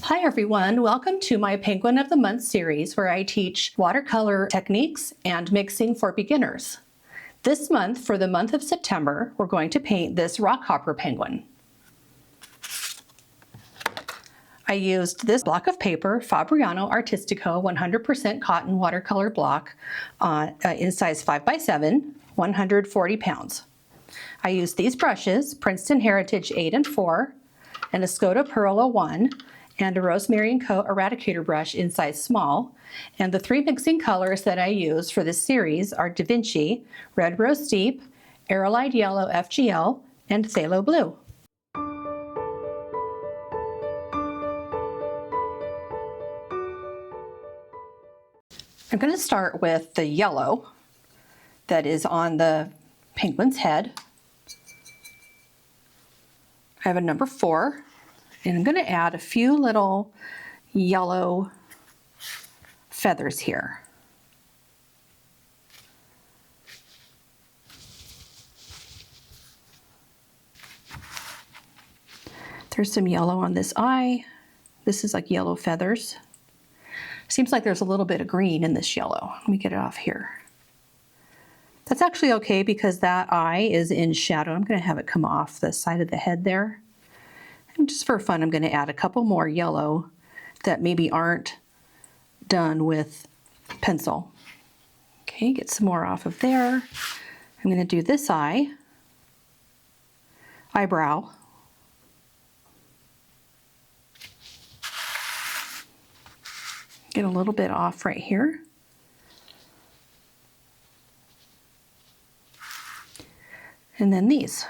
Hi everyone, welcome to my Penguin of the Month series where I teach watercolor techniques and mixing for beginners. This month, for the month of September, we're going to paint this rockhopper penguin. I used this block of paper, Fabriano Artistico 100% cotton watercolor block in size 5x7, 140 pounds. I used these brushes, Princeton Heritage 8 and 4, an Escoda Perla 1, and a Rosemary & Co. Eradicator brush in size small. And the three mixing colors that I use for this series are Da Vinci, Red Rose Deep, Aerolite Yellow FGL, and Phthalo Blue. I'm going to start with the yellow that is on the penguin's head. I have a number 4. And I'm going to add a few little yellow feathers here. There's some yellow on this eye. This is like yellow feathers. Seems like there's a little bit of green in this yellow. Let me get it off here. That's actually okay because that eye is in shadow. I'm going to have it come off the side of the head there. And just for fun, I'm going to add a couple more yellow that maybe aren't done with pencil. Okay, get some more off of there. I'm going to do this eyebrow. Get a little bit off right here. And then these.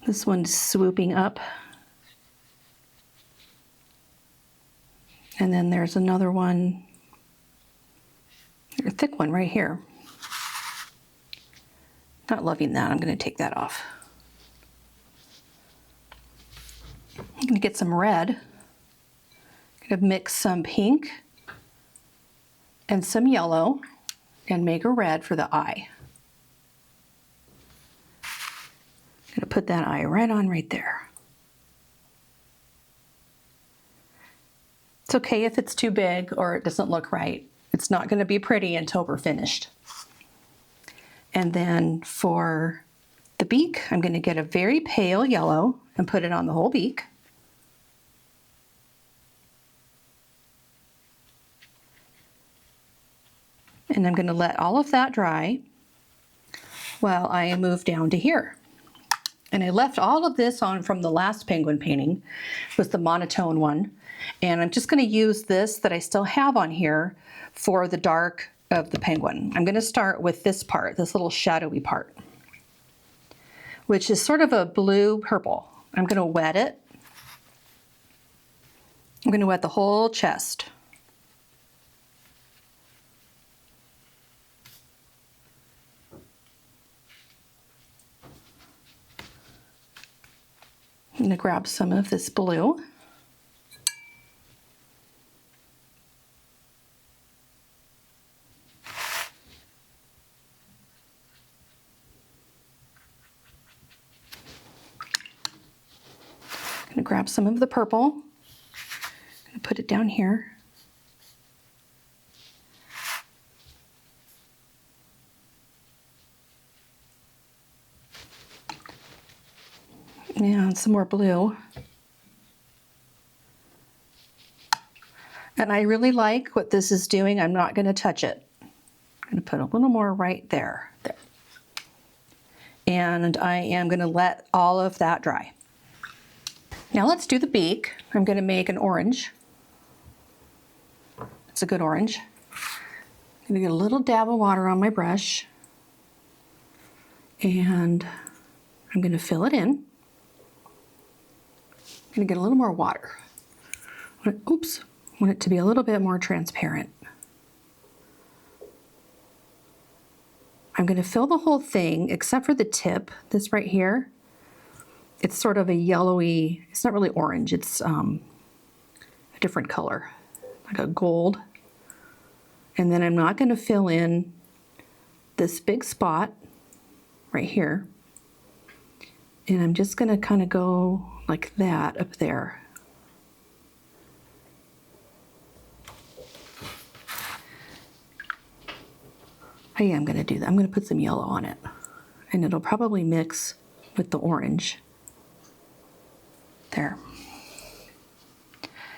This one's swooping up. And then there's another one, a thick one right here. Not loving that, I'm going to take that off. I'm going to get some red. I'm going to mix some pink and some yellow and make a red for the eye. I'm going to put that eye right on right there. It's okay if it's too big or it doesn't look right. It's not going to be pretty until we're finished. And then for the beak, I'm going to get a very pale yellow and put it on the whole beak. And I'm going to let all of that dry while I move down to here. And I left all of this on from the last penguin painting, was the monotone one. And I'm just going to use this that I still have on here for the dark of the penguin. I'm going to start with this part, this little shadowy part, which is sort of a blue purple. I'm going to wet it. I'm going to wet the whole chest. I'm going to grab some of this blue. I'm going to grab some of the purple. I'm going to put it down here. And some more blue. And I really like what this is doing. I'm not going to touch it. I'm going to put a little more right there. And I am going to let all of that dry. Now let's do the beak. I'm going to make an orange. It's a good orange. I'm going to get a little dab of water on my brush. And I'm going to fill it in. I'm going to get a little more water. Oops, I want it to be a little bit more transparent. I'm going to fill the whole thing except for the tip, this right here. It's sort of a yellowy, it's not really orange, it's a different color, like a gold. And then I'm not going to fill in this big spot right here. And I'm just going to kind of go like that up there. I am going to do that. I'm going to put some yellow on it. And it'll probably mix with the orange. There.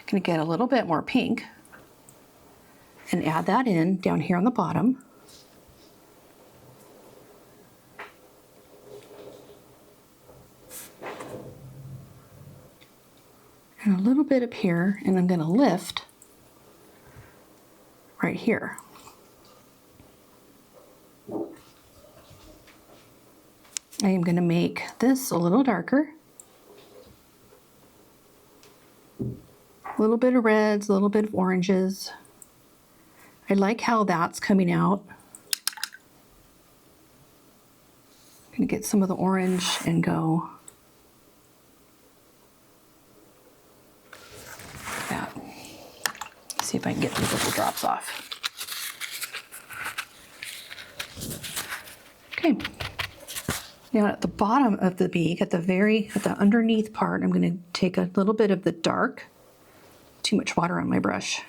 Going to get a little bit more pink and add that in down here on the bottom. And a little bit up here, and I'm going to lift right here. I am going to make this a little darker. A little bit of reds, a little bit of oranges. I like how that's coming out. I'm going to get some of the orange and go like that. See if I can get these little drops off. Okay. Now at the bottom of the beak, at the underneath part, I'm going to take a little bit of the dark. Too much water on my brush.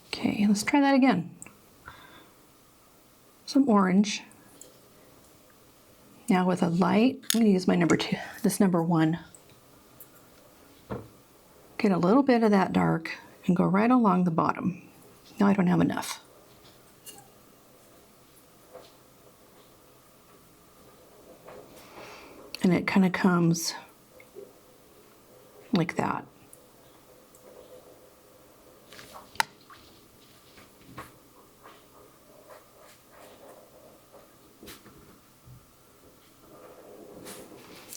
Okay, let's try that again. Some orange. Now with a light, I'm going to use my number 2, this number 1. Get a little bit of that dark and go right along the bottom. Now I don't have enough. And it kind of comes like that.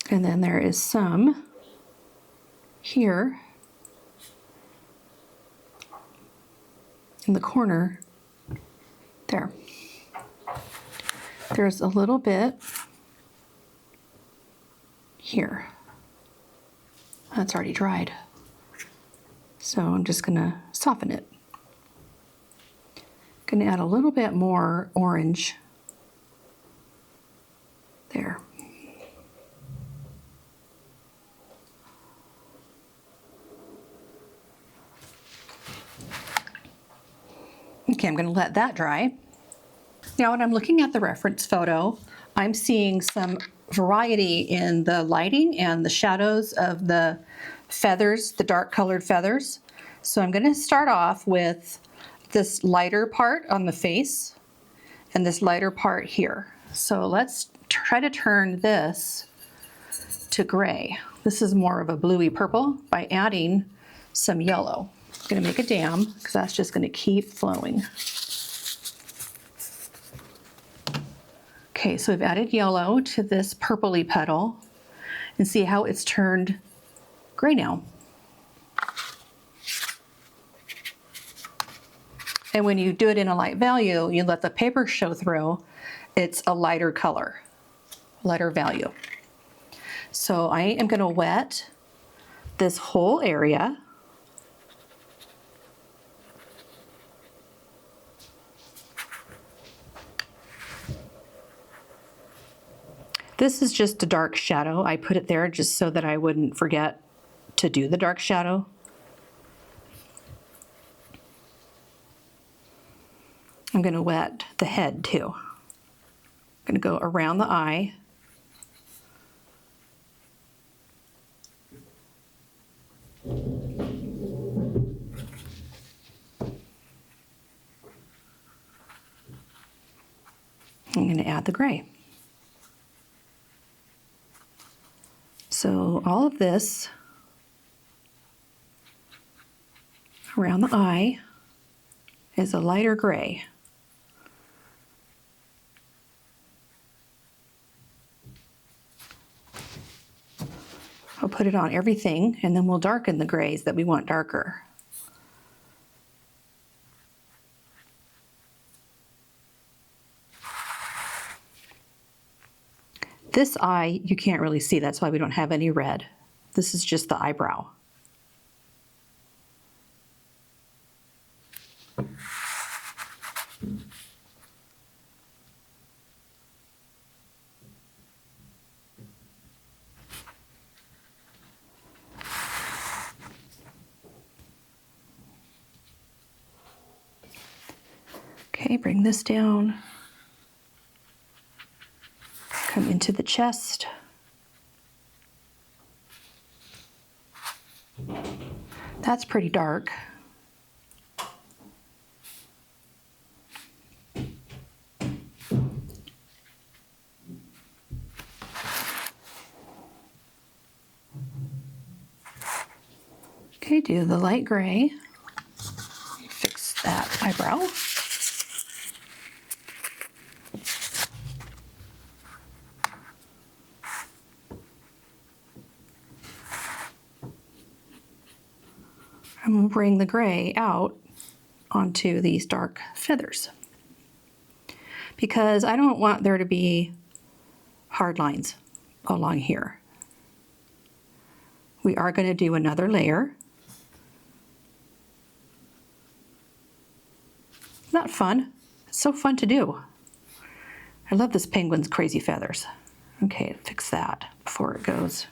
And then there is some here in the corner there. There's a little bit here. That's already dried. So I'm just gonna soften it. Gonna add a little bit more orange there. Okay, I'm going to let that dry. Now when I'm looking at the reference photo, I'm seeing some variety in the lighting and the shadows of the feathers, the dark colored feathers. So I'm going to start off with this lighter part on the face and this lighter part here. So let's try to turn this to gray. This is more of a bluey purple by adding some yellow. I'm going to make a dam because that's just going to keep flowing. Okay, so I've added yellow to this purpley petal and see how it's turned gray now. And when you do it in a light value, you let the paper show through, it's a lighter color, lighter value. So I am going to wet this whole area. This is just a dark shadow. I put it there just so that I wouldn't forget to do the dark shadow. I'm going to wet the head too. I'm going to go around the eye. I'm going to add the gray. So all of this around the eye is a lighter gray. I'll put it on everything and then we'll darken the grays that we want darker. This eye, you can't really see, that's why we don't have any red. This is just the eyebrow. Okay, bring this down. Come into the chest. That's pretty dark. Okay, do the light gray. Fix that eyebrow. I'm going to bring the gray out onto these dark feathers because I don't want there to be hard lines along here. We are going to do another layer. Not fun. It's so fun to do. I love this penguin's crazy feathers. Okay, fix that before it goes.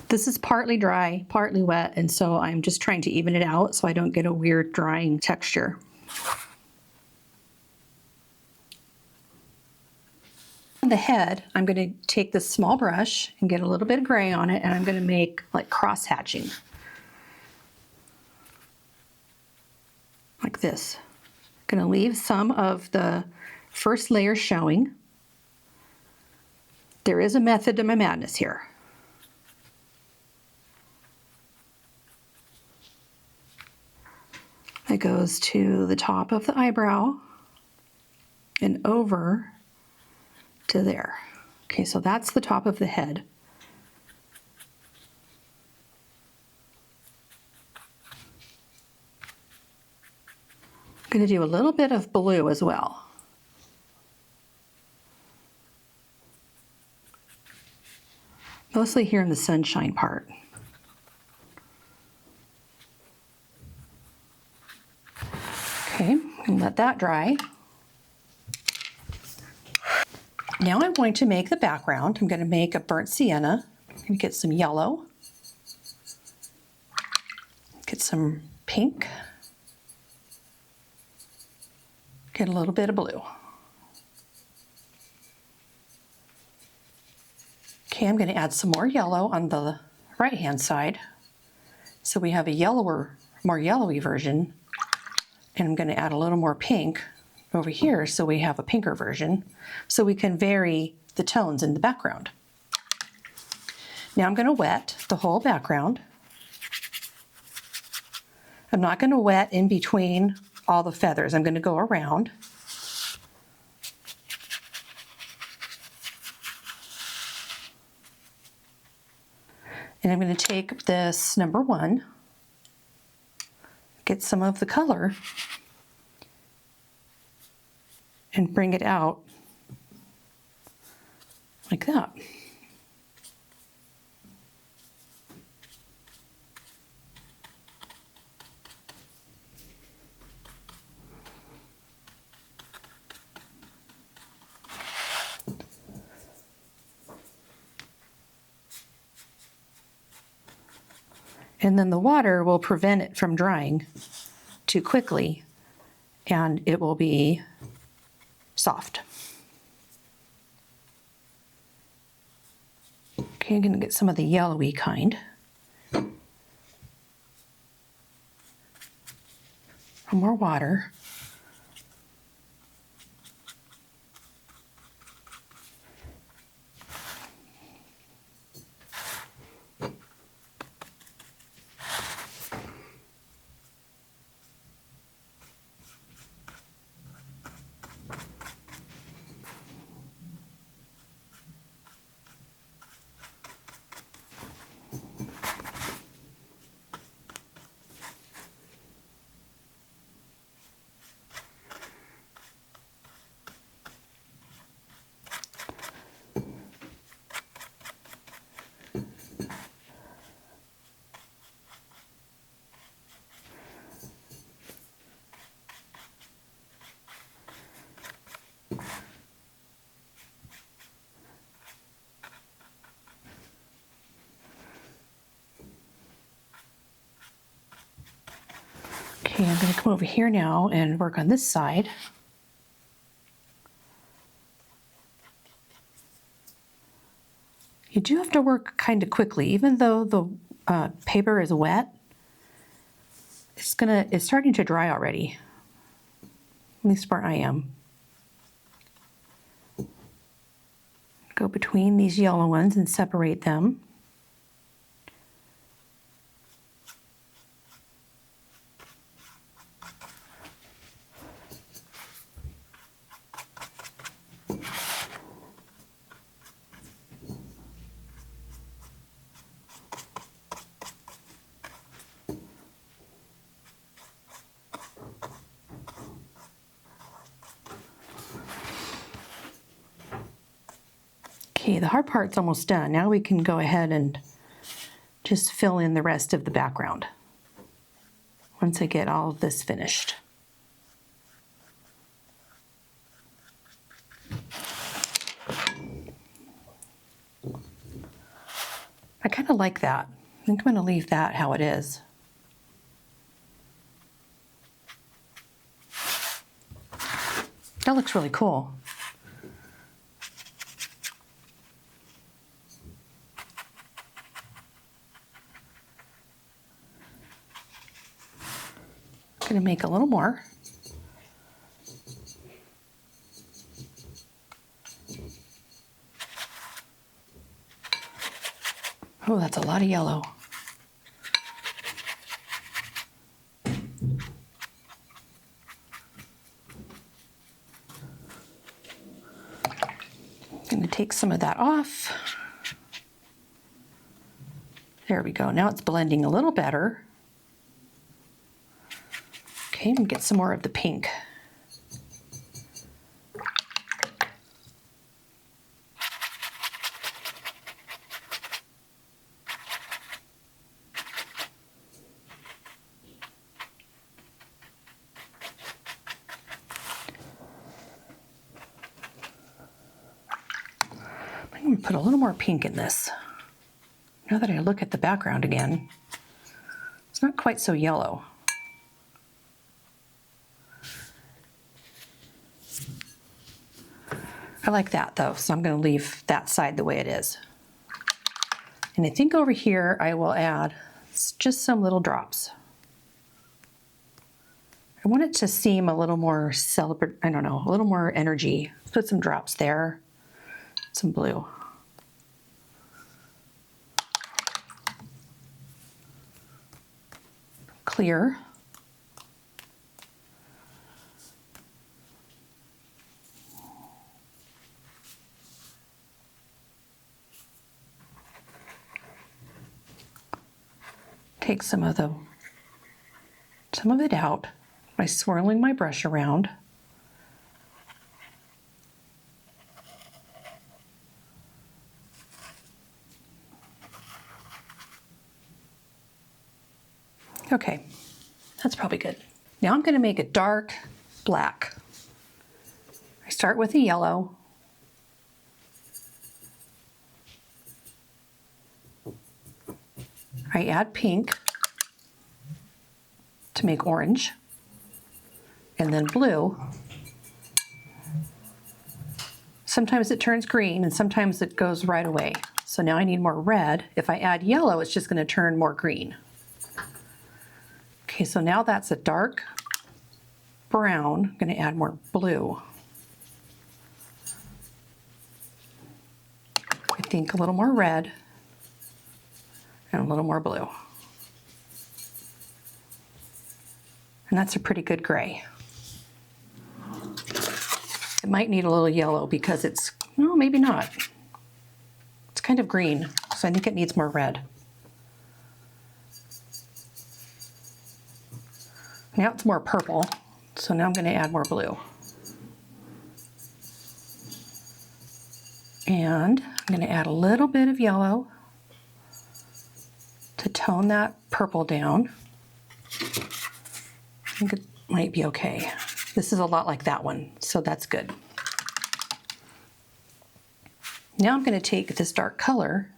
This is partly dry, partly wet, and so I'm just trying to even it out so I don't get a weird drying texture. On the head, I'm going to take this small brush and get a little bit of gray on it, and I'm going to make like cross hatching. Like this. I'm going to leave some of the first layer showing. There is a method to my madness here. It goes to the top of the eyebrow and over to there. Okay, so that's the top of the head. I'm going to do a little bit of blue as well. Mostly here in the sunshine part. Okay, and let that dry. Now I'm going to make the background. I'm going to make a burnt sienna. I'm going to get some yellow. Get some pink. Get a little bit of blue. Okay, I'm going to add some more yellow on the right-hand side. So we have a yellower, more yellowy version. And I'm going to add a little more pink over here so we have a pinker version so we can vary the tones in the background. Now I'm going to wet the whole background. I'm not going to wet in between all the feathers. I'm going to go around. And I'm going to take this number 1, get some of the color, and bring it out like that. And then the water will prevent it from drying too quickly, and it will be soft. Okay, I'm going to get some of the yellowy kind. More water. Okay, I'm going to come over here now and work on this side. You do have to work kind of quickly, even though the paper is wet. It's starting to dry already. At least where I am. Go between these yellow ones and separate them. Okay, the hard part's almost done. Now we can go ahead and just fill in the rest of the background once I get all of this finished. I kind of like that. I think I'm going to leave that how it is. That looks really cool. I'm going to make a little more. Oh, that's a lot of yellow. I'm going to take some of that off. There we go. Now it's blending a little better. Okay, and get some more of the pink. I'm going to put a little more pink in this. Now that I look at the background again, it's not quite so yellow. I like that though, so I'm going to leave that side the way it is. And I think over here I will add just some little drops. I want it to seem a little more I don't know, a little more energy. Put some drops there, some blue. Clear. Take some of it out by swirling my brush around. Okay, that's probably good. Now I'm going to make a dark black. I start with a yellow. I add pink to make orange, and then blue. Sometimes it turns green and sometimes it goes right away. So now I need more red. If I add yellow, it's just going to turn more green. Okay, so now that's a dark brown. I'm going to add more blue. I think a little more red and a little more blue. And that's a pretty good gray. It might need a little yellow because it's, no, maybe not. It's kind of green, so I think it needs more red. Now it's more purple, so now I'm going to add more blue. And I'm going to add a little bit of yellow to tone that purple down. I think it might be okay. This is a lot like that one, so that's good. Now I'm going to take this dark color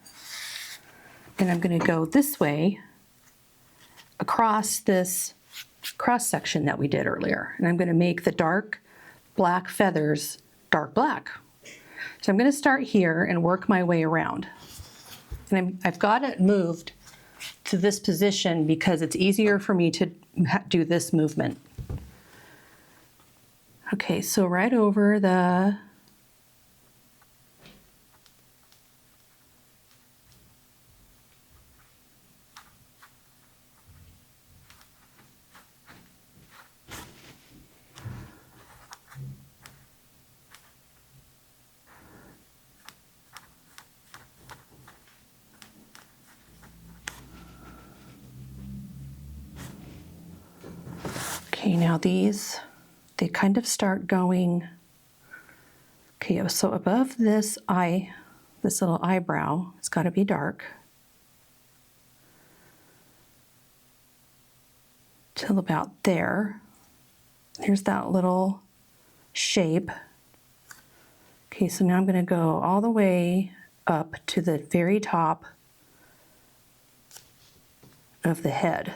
and I'm going to go this way across this cross section that we did earlier. And I'm going to make the dark black feathers dark black. So I'm going to start here and work my way around. And I've got it moved to this position because it's easier for me to do this movement. Okay, so right over the Okay, now these, they kind of start going, okay, so above this eye, this little eyebrow, it's got to be dark. Till about there. There's that little shape. Okay, so now I'm going to go all the way up to the very top of the head.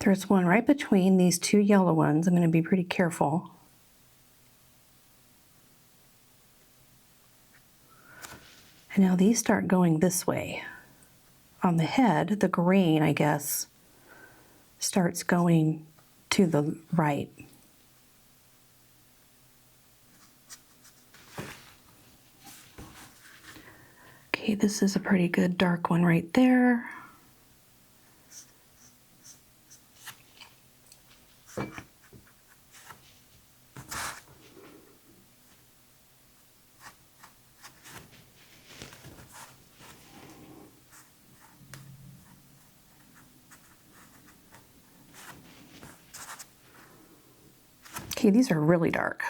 There's one right between these two yellow ones. I'm going to be pretty careful. And now these start going this way. On the head, the grain, I guess, starts going to the right. Okay, this is a pretty good dark one right there. Okay, these are really dark.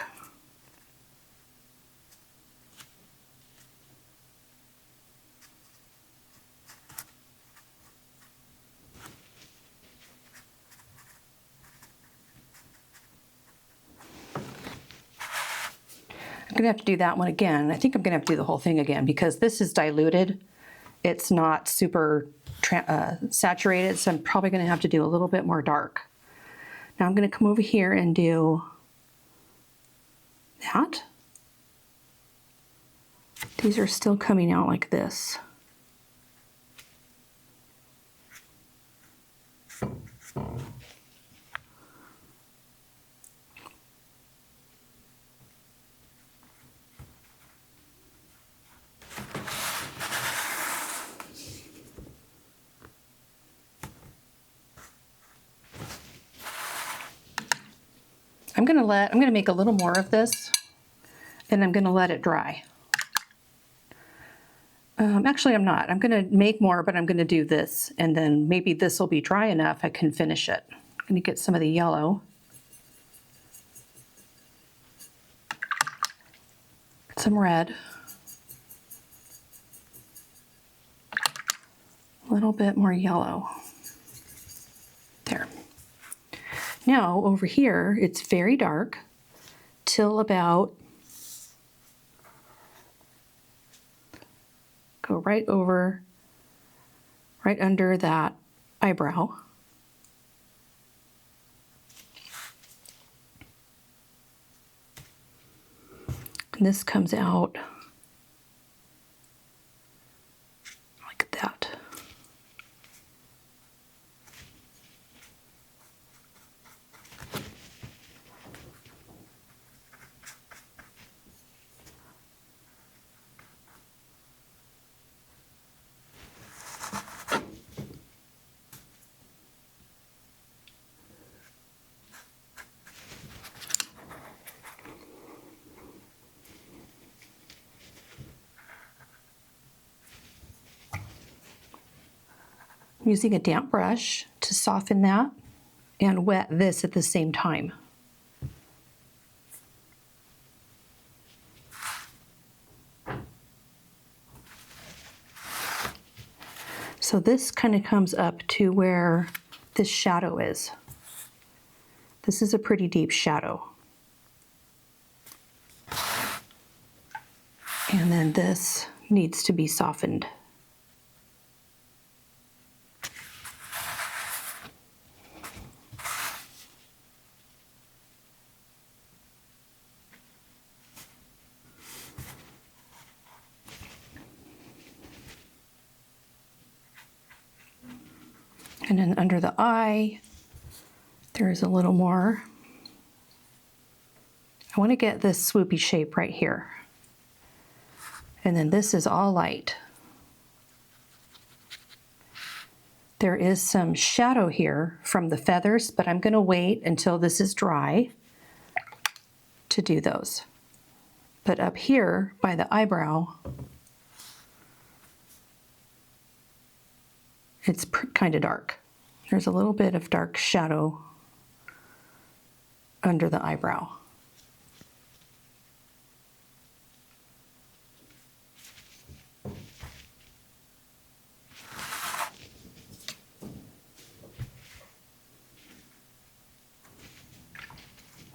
I'm gonna have to do that one again. I think I'm gonna have to do the whole thing again because this is diluted. It's not super saturated, so I'm probably gonna have to do a little bit more dark. Now I'm gonna come over here and do that. These are still coming out like this. I'm gonna make a little more of this and I'm gonna let it dry. Actually, I'm not. I'm gonna make more, but I'm gonna do this and then maybe this will be dry enough I can finish it. I'm gonna get some of the yellow. Some red. A little bit more yellow. There. Now over here, it's very dark till about, go right over, right under that eyebrow. And this comes out like that. I'm using a damp brush to soften that and wet this at the same time. So this kind of comes up to where this shadow is. This is a pretty deep shadow. And then this needs to be softened. And then under the eye, there's a little more. I want to get this swoopy shape right here. And then this is all light. There is some shadow here from the feathers, but I'm going to wait until this is dry to do those. But up here by the eyebrow, it's kind of dark. There's a little bit of dark shadow under the eyebrow.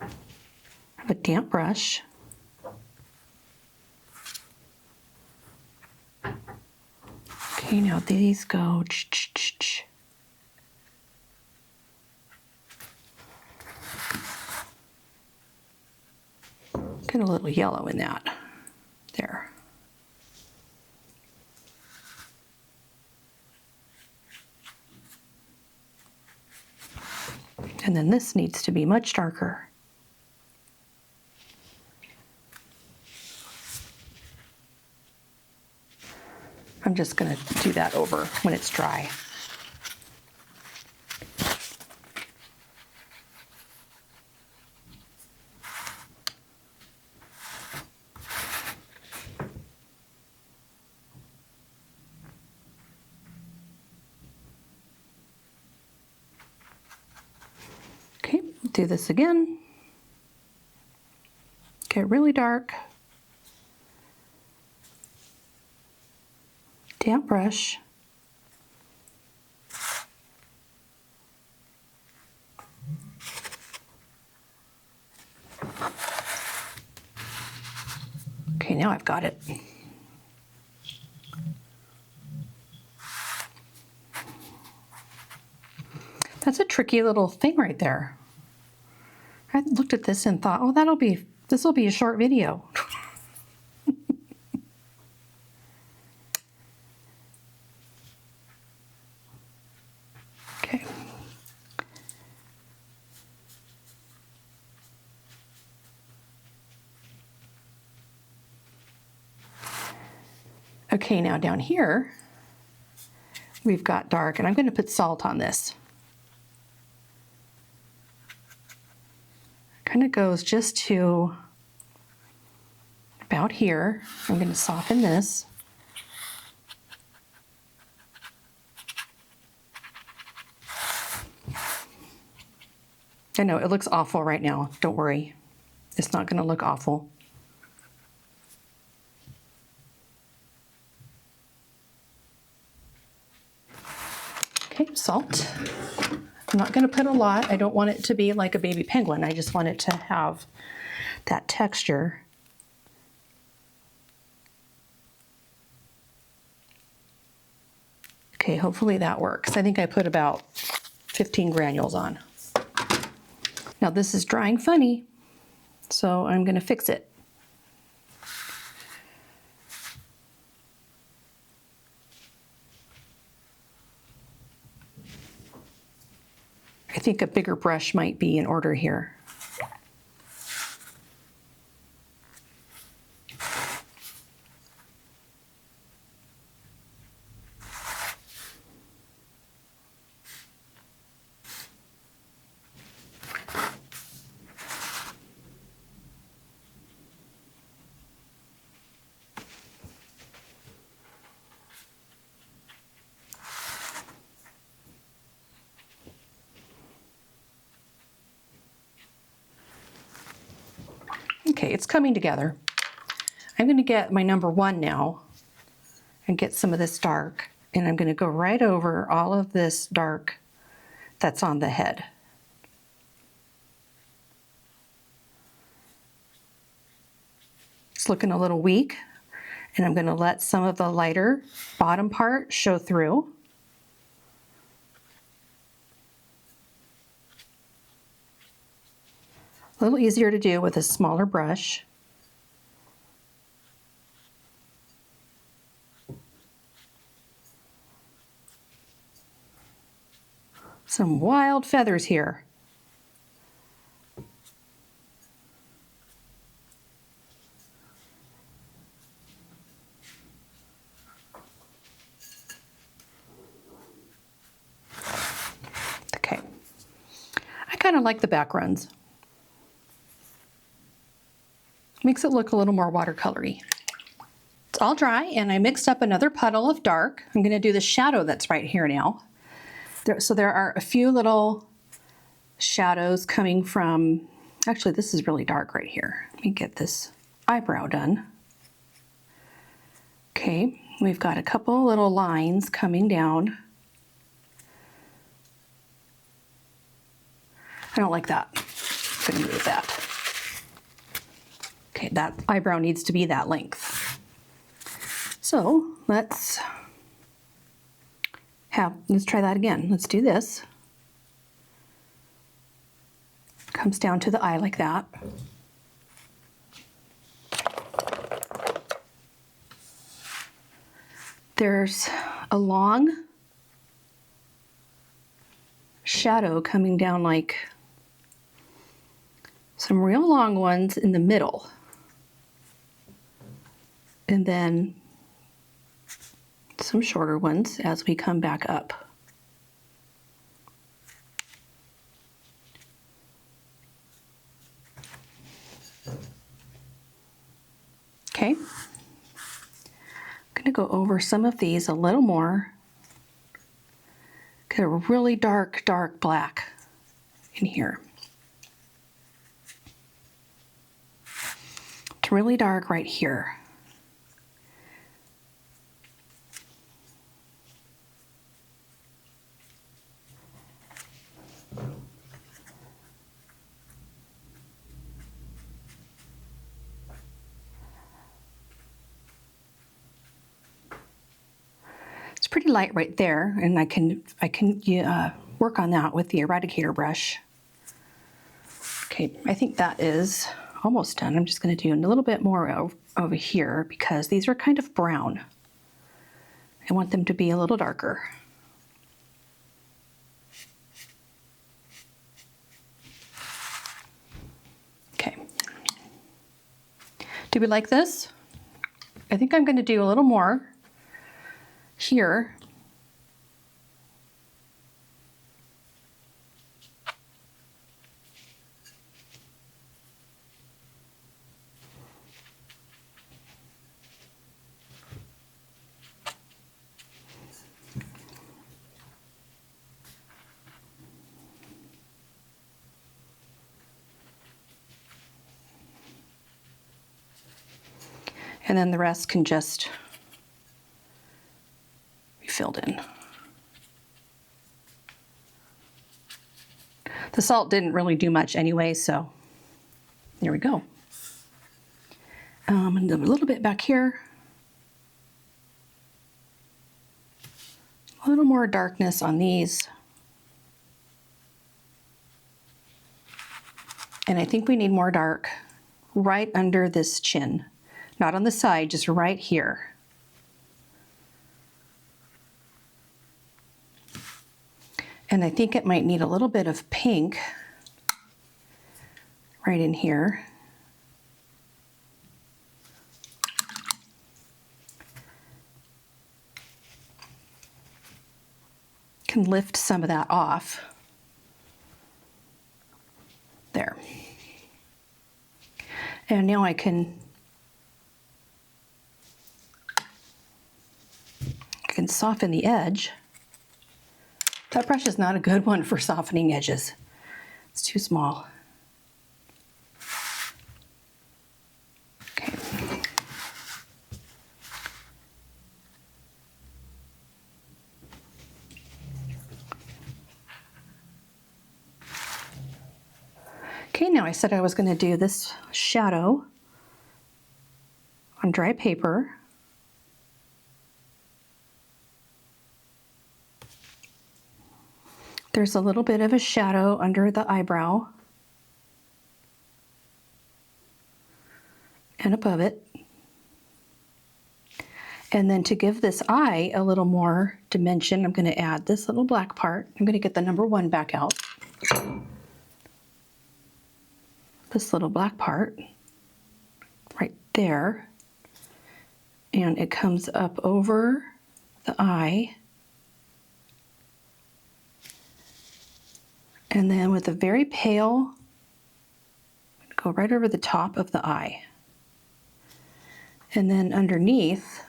I have a damp brush. Okay, now these go. Get a little yellow in that. There. And then this needs to be much darker. I'm just going to do that over when it's dry. Okay, do this again. Get really dark. Damp brush. Okay, now I've got it. That's a tricky little thing right there. I looked at this and thought, oh, this will be a short video. Okay. Okay, now down here, we've got dark, and I'm going to put salt on this. Kind of goes just to about here. I'm going to soften this. I know it looks awful right now. Don't worry. It's not going to look awful. Okay, salt. I'm not going to put a lot. I don't want it to be like a baby penguin. I just want it to have that texture. Okay, hopefully that works. I think I put about 15 granules on. Now this is drying funny, so I'm going to fix it. I think a bigger brush might be in order here. Okay, it's coming together. I'm going to get my number 1 now and get some of this dark. and I'm going to go right over all of this dark that's on the head. It's looking a little weak, and I'm going to let some of the lighter bottom part show through. A little easier to do with a smaller brush. Some wild feathers here. Okay, I kind of like the backgrounds. Makes it look a little more watercolory. It's all dry, and I mixed up another puddle of dark. I'm going to do the shadow that's right here now. So there are a few little shadows coming from, actually this is really dark right here. Let me get this eyebrow done. Okay, we've got a couple little lines coming down. I don't like that. I'm going to move that. Okay, that eyebrow needs to be that length. So let's try that again. Let's do this. Comes down to the eye like that. There's a long shadow coming down, like some real long ones in the middle. And then some shorter ones as we come back up. Okay, I'm going to go over some of these a little more. Get a really dark, dark black in here. It's really dark right here. Pretty light right there, and I can work on that with the eradicator brush. Okay, I think that is almost done. I'm just going to do a little bit more over here because these are kind of brown. I want them to be a little darker. Okay. Do we like this? I think I'm going to do a little more here. And then the rest can just be filled in. The salt didn't really do much anyway, so there we go. And a little bit back here. A little more darkness on these. And I think we need more dark right under this chin. Not on the side, just right here. And I think it might need a little bit of pink right in here. Can lift some of that off. There. And now I can soften the edge. That brush is not a good one for softening edges. It's too small. Okay. Okay, now I said I was going to do this shadow on dry paper. There's a little bit of a shadow under the eyebrow and above it. And then to give this eye a little more dimension, I'm going to add this little black part. I'm going to get the number 1 back out. This little black part right there. And it comes up over the eye. And then with a very pale, go right over the top of the eye. And then underneath,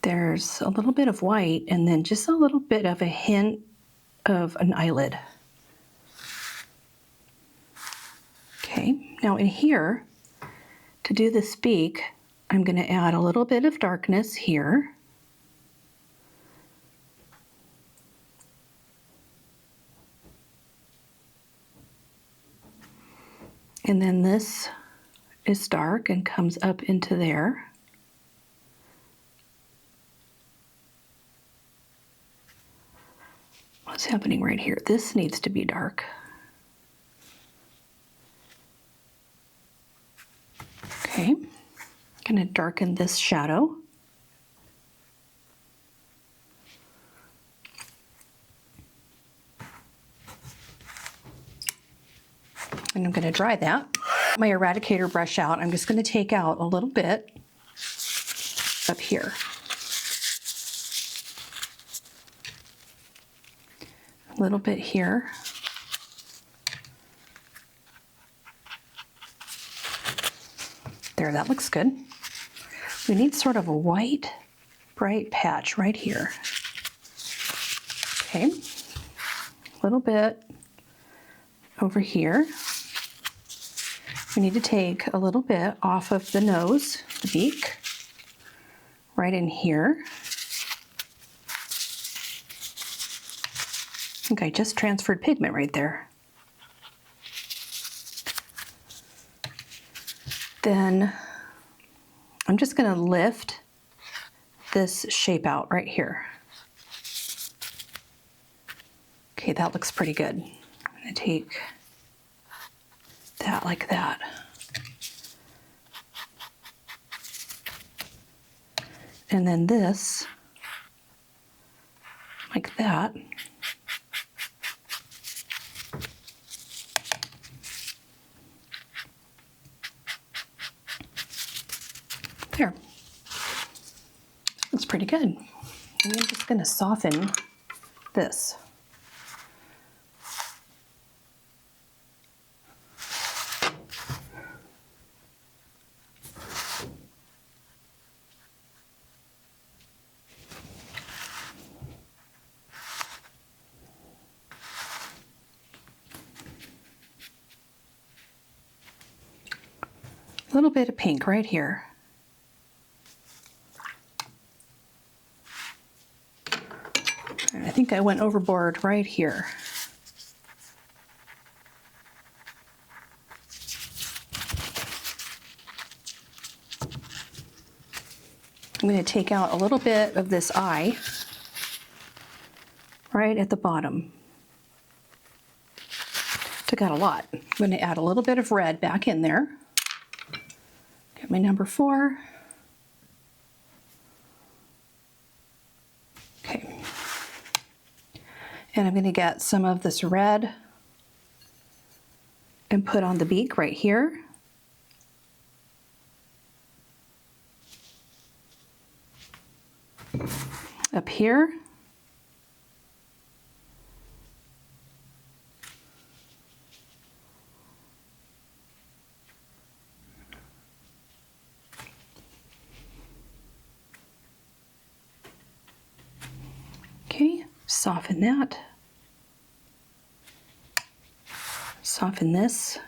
there's a little bit of white and then just a little bit of a hint of an eyelid. Okay, now in here, to do this beak, I'm going to add a little bit of darkness here. And then this is dark and comes up into there. What's happening right here? This needs to be dark. Okay, I'm going to darken this shadow. And I'm going to dry that. My eradicator brush out. I'm just going to take out a little bit up here. A little bit here. There, that looks good. We need sort of a white, bright patch right here. Okay, a little bit over here. We need to take a little bit off of the nose, the beak, right in here. I think I just transferred pigment right there. Then I'm just going to lift this shape out right here. Okay, that looks pretty good. I'm going to take that like that. And then this, like that. There. That's pretty good. And I'm just going to soften this. A little bit of pink right here. And I think I went overboard right here. I'm going to take out a little bit of this eye right at the bottom. Took out a lot. I'm going to add a little bit of red back in there. Get my number 4. Okay. And I'm going to get some of this red and put on the beak right here. Up here. Okay, soften that. Soften this.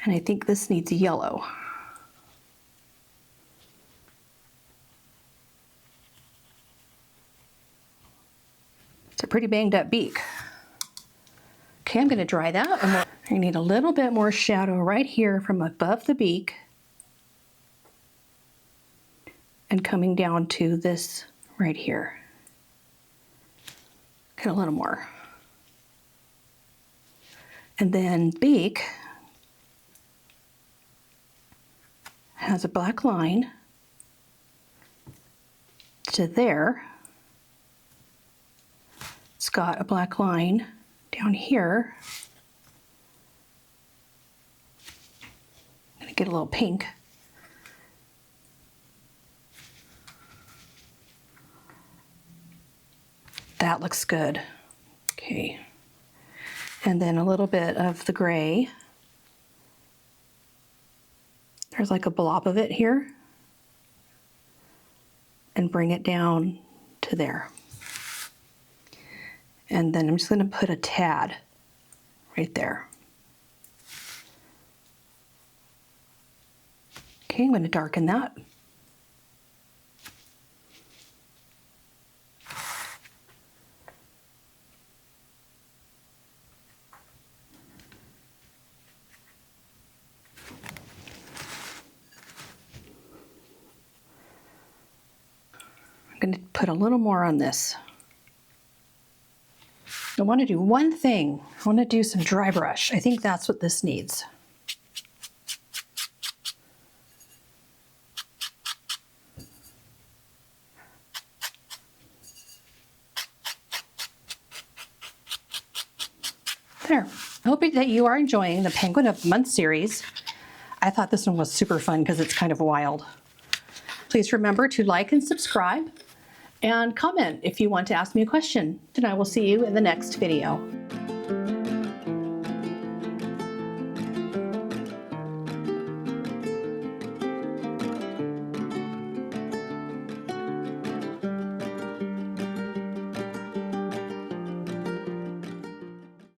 And I think this needs yellow. It's a pretty banged up beak. Okay. Okay, I'm going to dry that. And I need a little bit more shadow right here from above the beak and coming down to this right here. Get a little more. And then beak has a black line to there. It's got a black line down here. I'm gonna get a little pink. That looks good. Okay. And then a little bit of the gray. There's like a blob of it here. And bring it down to there. And then I'm just going to put a tad right there. Okay, I'm going to darken that. I'm going to put a little more on this. I want to do one thing. I want to do some dry brush. I think that's what this needs. There. I hope that you are enjoying the Penguin of the Month series. I thought this one was super fun because it's kind of wild. Please remember to like and subscribe and comment if you want to ask me a question, and I will see you in the next video.